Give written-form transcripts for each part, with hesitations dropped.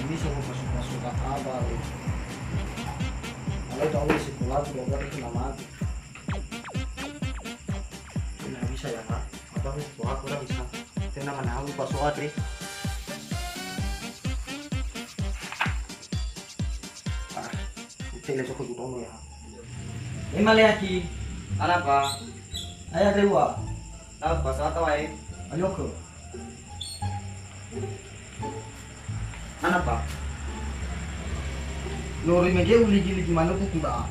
bisa masuk abal. Kalau itu awal sekolah tuh gak itu nama. Tidak bisa ya kak. Apa sih sekolah kurang bisa. Itu nama aku pas soal tri. Itu cukup dulu ya. Emang lagi. Apa? Ayah dewa. Tahu pas atau ai? Ayo ke. Apa? Lori media ligi mana tuh tidak.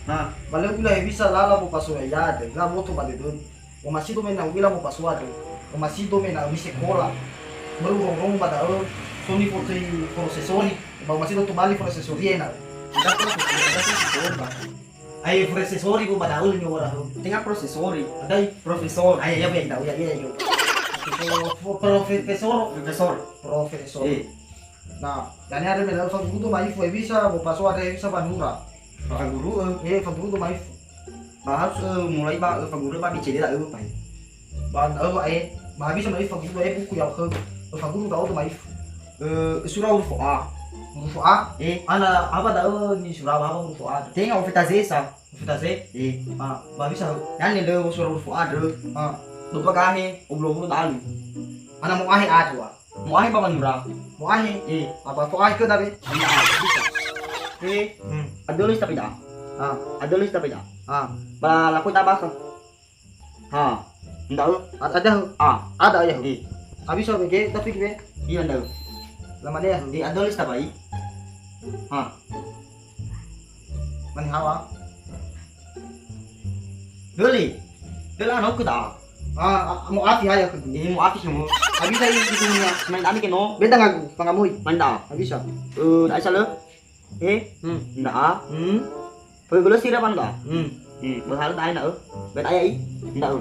Nah, Balik ulah bisa lala mo paso ya de. Ga moto ba de dun. O masito men na ulah mo paso de. O masito men na mise cola. Merurong ba da o. Sony foto processori. Ba masito to bali processori na. Ay processori ko ba da ulah nyo wala ho. tinggal prosesori. Aday Profesor. ay ya ba ya yo. Profesor Profesor. Nah, dan ada medal fagudo mai foi bisa mo paso ada bisa banura. Pak guru Fagudo mai bahas mulai pak guru pak dicede tak pak. ban mà bisa mai fagudo buku yang ke fagudo da auto mai Surah huruf A. huruf A ana apa da ni surah apa huruf A Tinggal kita zesa. kita se ba bisa Yan ni le surah huruf A de. Lupa kahe, ublo talu. ana mo ahi A tuh Mau ahe pa manura. mo ahi apa to ahi ke da be Adolis tapi dah. Adolis tapi dah. Ba laku tak baka. Ha. Ndak ada ya habis apa ke tapi ke Iya ndak. lama dia Di adolis tak baik. Ha. mani hawa Doli. Dela no ku dah. mo afi haya ke Ini mau api semua. Habis lagi di dunia. Main tadi ke no. beda ngaku pangamoy Manda. habis Tak salah. Ndak. Pergi gula sirap anda. Berhal tak nak. Bet ayai. Ndak.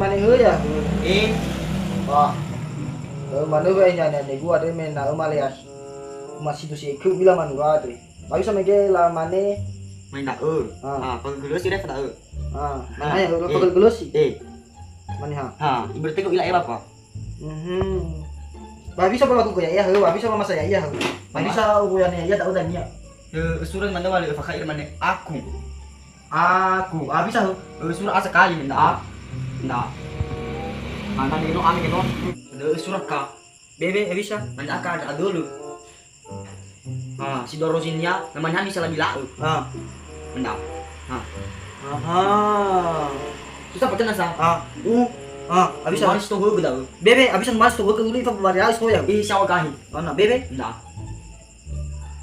mani ya Wah. mana gue nyanyi nih gua ada main nama Malaysia masih tuh si Eku bilang mana gua ada bagus sama dia lah mana Main tak. Pergi gula sirap tak. mana ya lu pegel gelus sih mana Ibaratnya kau ilah apa? bagus sama aku kayak ya bagus sama masa ya bagus sama gue yang ya tak udah nih Surah mana wali fakir mana aku. habis sama Surah asa kali ndak. Ndak. Mana ni no ami ke no. Surah ka. bebe habis sama Mana ka ada dulu. Si Dorosinnya namanya bisa lagi lau. Ndak. Susah pakai nasa. habis sama Maris tu gue dah. bebe habis sama mas tuh gue dulu itu varialis tuh ya Siapa kahi? mana bebe Ndak.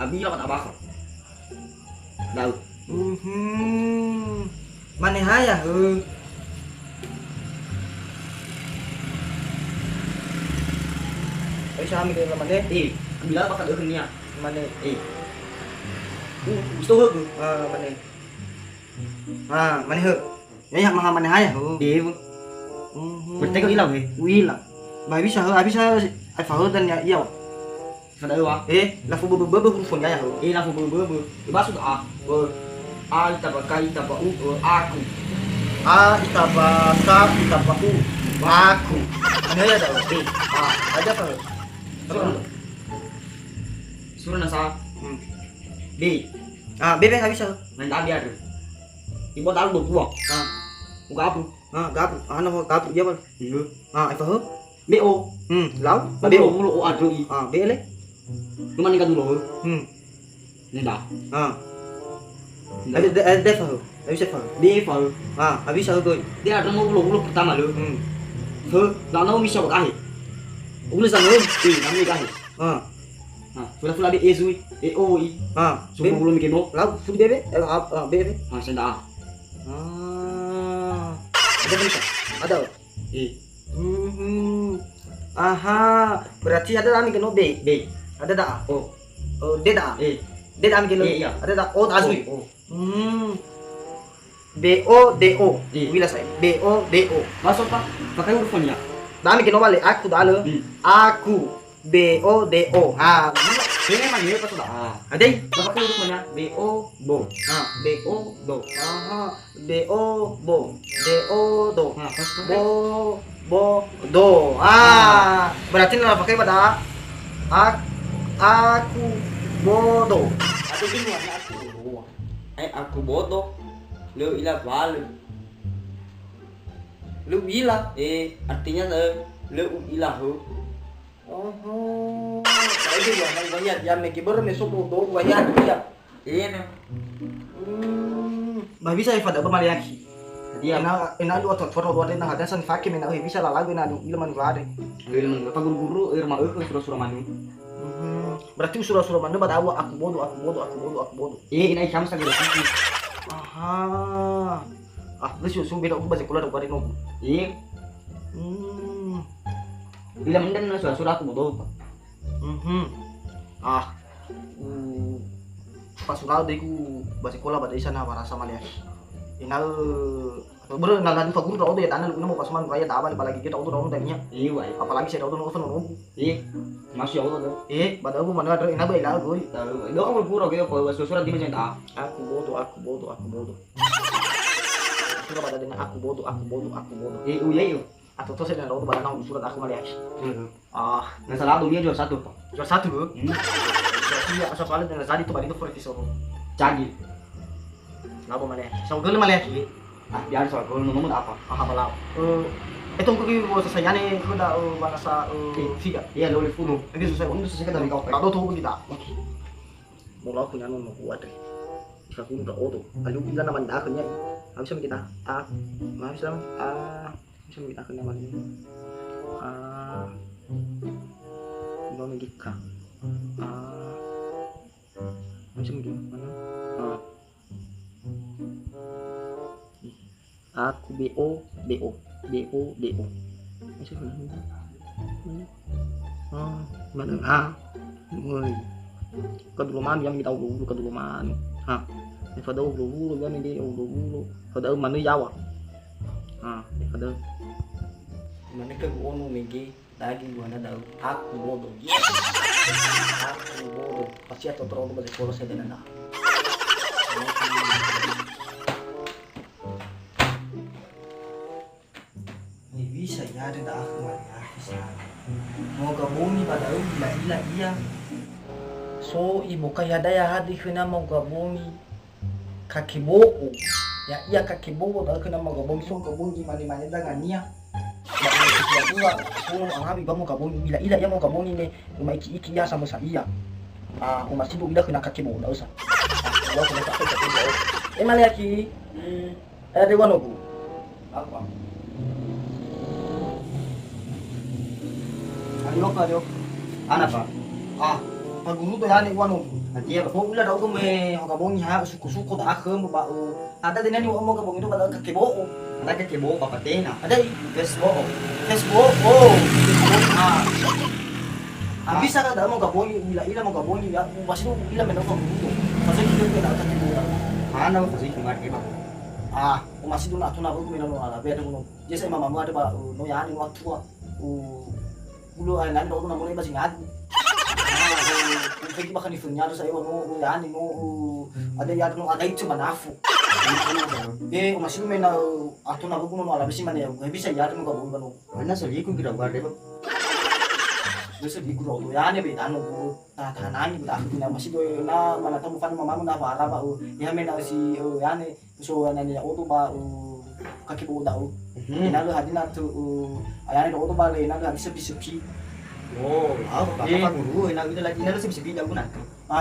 Abi lah tak bakal. Lau. mana ya habis sama dia lama deh Bila bakal dah kenia. mana Itu gue. mana mana ya mana ya Dia. Berarti kau hilang ke? Wila. Ba bisa ai fa dan ya iya. Kada wa. La fu bu huruf ya. Lah fu. Ibasu a. A itaba kai itaba u aku. A itaba ka itaba u. Aku. Ano ya daw? Ada pa. Surah nasa. B. Bebe ha bisa. Main tadi ada. Ibu tahu dua. Muka apa? Gapu. Ano ho gapu ya ba? Iya. Ai fa BO. Lau. BO mulu O ada i. Bele. Cuma nikah dulu. Ini dah. Ada fa. Bisa fa. Dia fal. Habis aku. Dia ada mau mulu pertama lu. Dah mau misal kahi. Ulah sana lu. Kami kahi. Fula di ezui. EO i. Subuh belum bikin no. Lau fu bebe. Bebe. Senda. Ada bisa. Ada. Aha, berarti ada kami kena B. Ada tak? D tak? D kami kena. Iya. Ada tak? O tak asli. B O D O. Bila saya. B O D O. Masuk pak. Pakai hurufnya. Kami kena balik. Aku dah ada. Aku. B O D O. Ini memang dia pas sudah. Ada. Pakai hurufnya. BO bo. BO do. D O bo. D O do. Pas Bo do. Berarti nala pakai pada Aku bodoh. Atau gini warna aku bodoh. Aku bodoh. Lu ilah balik. Lu bilang, artinya lu ilah ho. Oh. Saya juga nang bayar ya mekibar meso bodoh bayar dia. Iya. Bah bisa ifada ba maliaki. Dia Ina lu atau foro do na hadasan fakir mena bisa lalago na du ilman gade. ilmu apa guru-guru irma surah-surah manu. Berarti surah-surah mana batawa aku bodoh, aku bodoh, aku bodoh, aku bodoh. Inai kamu sakit hati. Aha. Terus yung beda ko ba sa kulad ko rin ako. Iya. Bila mendan na surah-surah aku bodoh. Ah. Pasulal deh ku basi kola ba isa na para sa Malaysia. Inal bro nalan pa guru daw ya tanan mo pasuman kaya taba ni palagi kita auto daw tanya. Iya, wai. Apalagi saya daw no no. Iya. Masih Allah tuh. Badaw mo mana ina ba ila go. Lo kamu pura gitu kalau surah di macam tak. Aku bodoh, aku bodoh, aku bodoh. Sudah pada dengan aku bodoh, aku bodoh, aku bodoh. Iya iya. Atau tuh saya daw pada nang surat aku Malaysia. Nah salah tuh dia jual satu. Jual satu bro. Iya, asal paling dengan tadi tuh balik itu forty soro. Canggih. Labo Malaysia. Sa ugal Malaysia. Biar soal kalau ngomong apa? Balao. Ito ko ko sa sayane ko da bana sa figa. Iya lo funo. Lagi susah. Untuk sesuai dari kau. Kalau tuh kita. Mula ko nyanon mo kuat. Isa ko da oto. Alu bila naman da kanya. Habis kita. Habis lang. Bisa kita kanya naman. Ba magika. Macam gimana? Aku BO. Macam mana? Woi. Kaduluman yang kita dulu kaduluman. Fadaw dulu kan ini dulu. Fadaw mana Jawa. Fadaw. Mana ke gono megi lagi gua ada aku bodoh. Aku bodoh. Pasti atau terlalu banyak kalau saya dan bisa ya ada aku Malaysia. Mau gabungi pada gila iya. So ibu kaya daya hadi kena mau gabungi kakiboko. Ya iya kakiboko dah kena mau gabungi so gabungi mani dengan nia. Ya so ang habi ba mau gabungi bila ila ya mau gabungi ne iki ya sama saya. Masih bu ila kena kakiboko dah usah. Kalau kena kakiboko. Maliaki. Ada wano bu. Apa? Ano? Ano pa? Pagulu to yani wano. Nanti ko ula daw ko may gabong ha suko da ako ba. Ada din ani mo gabong ito ba kakiboo. Ada kakiboo papatena. Ada Facebook. Bisa ka da mo gabong ila mo gabong ya basi mo ila men ko gusto. Kasi hindi ko na kakiboo. Ano kasi kumar iba. Masih doon ato na ko minano ala beda mo. Yes ay mama mo ada ba no yani waktu ulo ay nando ko na muna iba singad. Kung baka ni funyado sa iyo no yani no ada yado no ada itu manafu. Masih may na ato na ko no ala bisi man ya bisa yado no gabon bano. Mana soli ko girawa deba. Bisa di guro to yani be tano ko tatanani ko ako na masih do na manatamu fan mama mo na para ba ya may na si yani so nani auto ba kakibo daw. Inalo hadin na to ayani do auto ba le inalo hadin sepi-sepi. Apa guru inalo sepi-sepi daw na.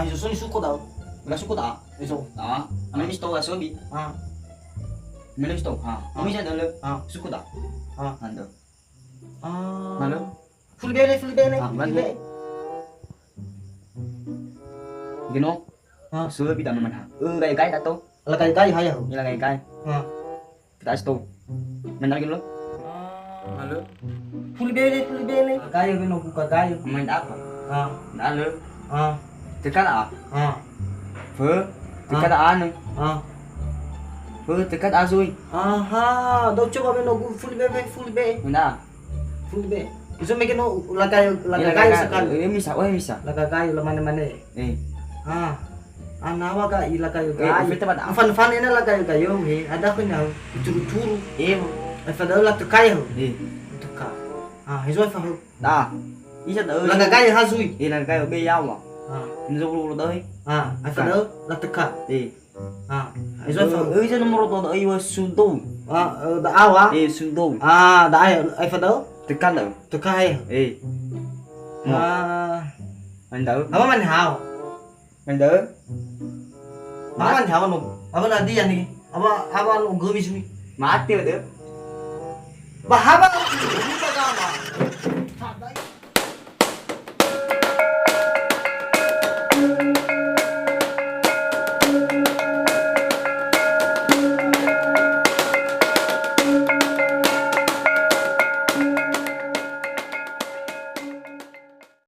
Isusun suko daw. Wala suko ta. Iso. Ano misto ga sobi? Ano misto? Kami siya dalo. Suko ta. Ando. Ano? Full bene. Mano. Gino? Sobi da naman ha. Gay ta to. Lagay haya. Ilagay kay. Taas to. Manalagin lo? Halo? Full bene. Kagayo gino ko kagayo. Main apa? Nalo. Tekan Tekan ano? Tekan azoy. Daw coba beno full be. Una. Full be. Iso may kino lagay sakal. Misa. Lagay laman nawa ka ilagay gayo. Fita ba? Fan ina lagay gayo. Ada ko na turu. Ay fadala to kayo. Tuka. Hizo fa. ý chất ơi Là cái gì ha Duy? thì là cái ở bên nhau mà À, mình dùng luôn đấy ai phải đỡ là tất cả. thì À, ai rồi phải. ấy cho nó một đồ ấy vừa sun tu Đã ao á? thì sun tu Đã ai phải đỡ. từ căn đâu Tất cả hay. thì mình đỡ Apa man hao? mình đỡ Apa man hao no? Apa nanti yan ni? Apa no gumi Duy? mát tiêu được Bahaba. Hindi pa ka ma.